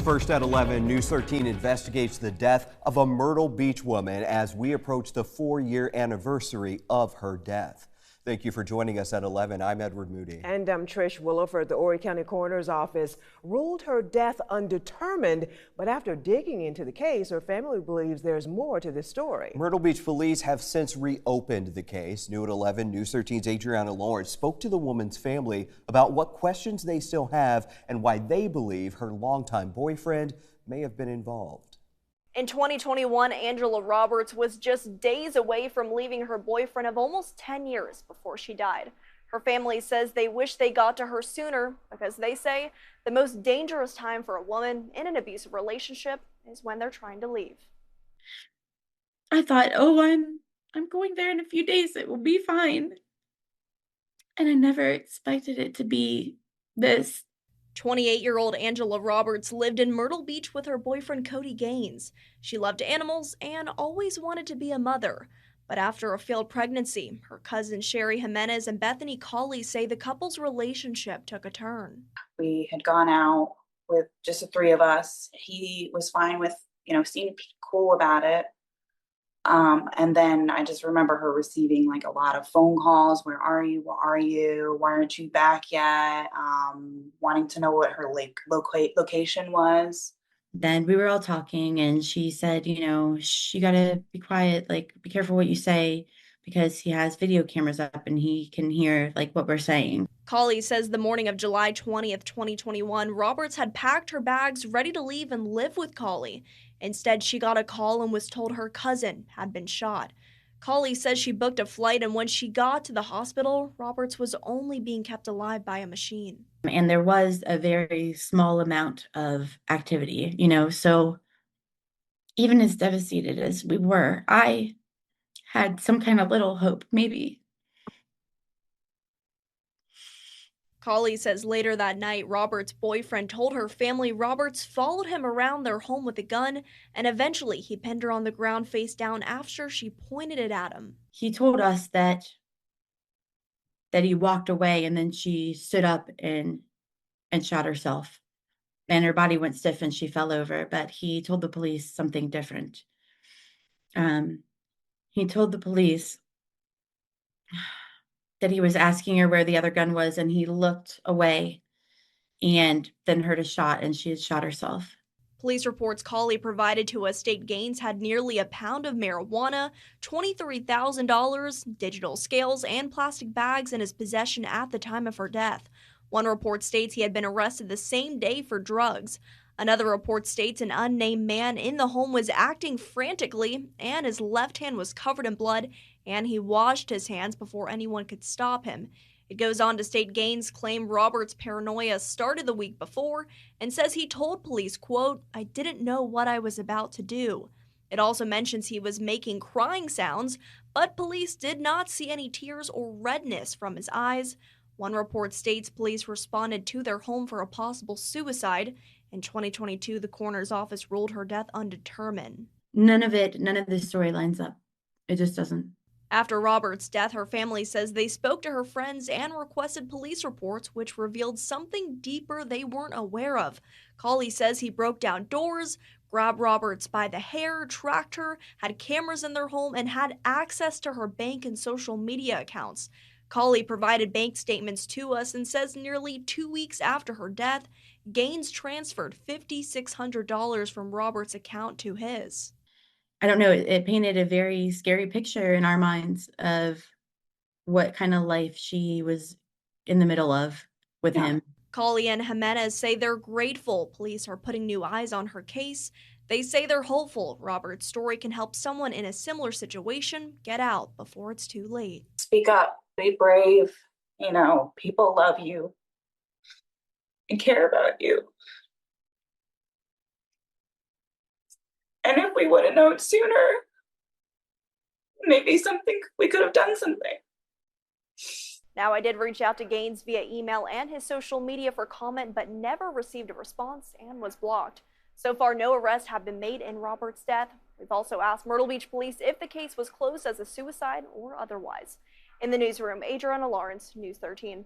First at 11, News 13 investigates the death of a Myrtle Beach woman as we approach the 4-year anniversary of her death. Thank you for joining us at 11. I'm Edward Moody. And I'm Trish Williford. The Horry County Coroner's Office ruled her death undetermined, but after digging into the case, her family believes there's more to this story. Myrtle Beach police have since reopened the case. New at 11, News 13's Adriana Lawrence spoke to the woman's family about what questions they still have and why they believe her longtime boyfriend may have been involved. In 2021, Angela Roberts was just days away from leaving her boyfriend of almost 10 years before she died. Her family says they wish they got to her sooner because they say the most dangerous time for a woman in an abusive relationship is when they're trying to leave. I thought, oh, I'm going there in a few days. It will be fine. And I never expected it to be this. 28-year-old Angela Roberts lived in Myrtle Beach with her boyfriend Cody Gaines. She loved animals and always wanted to be a mother. But after a failed pregnancy, her cousins Sherry Jimenez and Bethany Colley say the couple's relationship took a turn. We had gone out with just the three of us. He was fine with, seemed cool about it. And then I just remember her receiving like a lot of phone calls. Where are you? What are you? Why aren't you back yet? Wanting to know what her location was. Then we were all talking and she said, you gotta be quiet, like be careful what you say because he has video cameras up and he can hear like what we're saying. Colley says the morning of July 20th, 2021, Roberts had packed her bags ready to leave and live with Colley. Instead, she got a call and was told her cousin had been shot. Colley says she booked a flight, and when she got to the hospital, Roberts was only being kept alive by a machine. And there was a very small amount of activity, so even as devastated as we were, I had some kind of little hope, maybe. Colley says later that night, Roberts' boyfriend told her family Roberts followed him around their home with a gun, and eventually he pinned her on the ground face down after she pointed it at him. He told us that he walked away and then she stood up and shot herself. And her body went stiff and she fell over, but he told the police something different. He told the police that he was asking her where the other gun was, and he looked away and then heard a shot, and she had shot herself. Police reports Colley provided to us state Gaines had nearly a pound of marijuana, $23,000, digital scales, and plastic bags in his possession at the time of her death. One report states he had been arrested the same day for drugs. Another report states an unnamed man in the home was acting frantically and his left hand was covered in blood, and he washed his hands before anyone could stop him. It goes on to state Gaines claimed Roberts' paranoia started the week before and says he told police, quote, "I didn't know what I was about to do." It also mentions he was making crying sounds, but police did not see any tears or redness from his eyes. One report states police responded to their home for a possible suicide. In 2022, the coroner's office ruled her death undetermined. None of the story lines up. It just doesn't. After Roberts' death, her family says they spoke to her friends and requested police reports, which revealed something deeper they weren't aware of. Colley says he broke down doors, grabbed Roberts by the hair, tracked her, had cameras in their home, and had access to her bank and social media accounts. Colley provided bank statements to us and says nearly 2 weeks after her death, Gaines transferred $5,600 from Roberts' account to his. I don't know, it painted a very scary picture in our minds of what kind of life she was in the middle of with him. Colley and Jimenez say they're grateful police are putting new eyes on her case. They say they're hopeful Roberts' story can help someone in a similar situation get out before it's too late. Speak up, be brave. People love you and care about you. And if we would have known sooner, maybe we could have done something. Now, I did reach out to Gaines via email and his social media for comment, but never received a response and was blocked. So far, no arrests have been made in Roberts' death. We've also asked Myrtle Beach police if the case was closed as a suicide or otherwise. In the newsroom, Adriana Lawrence, News 13.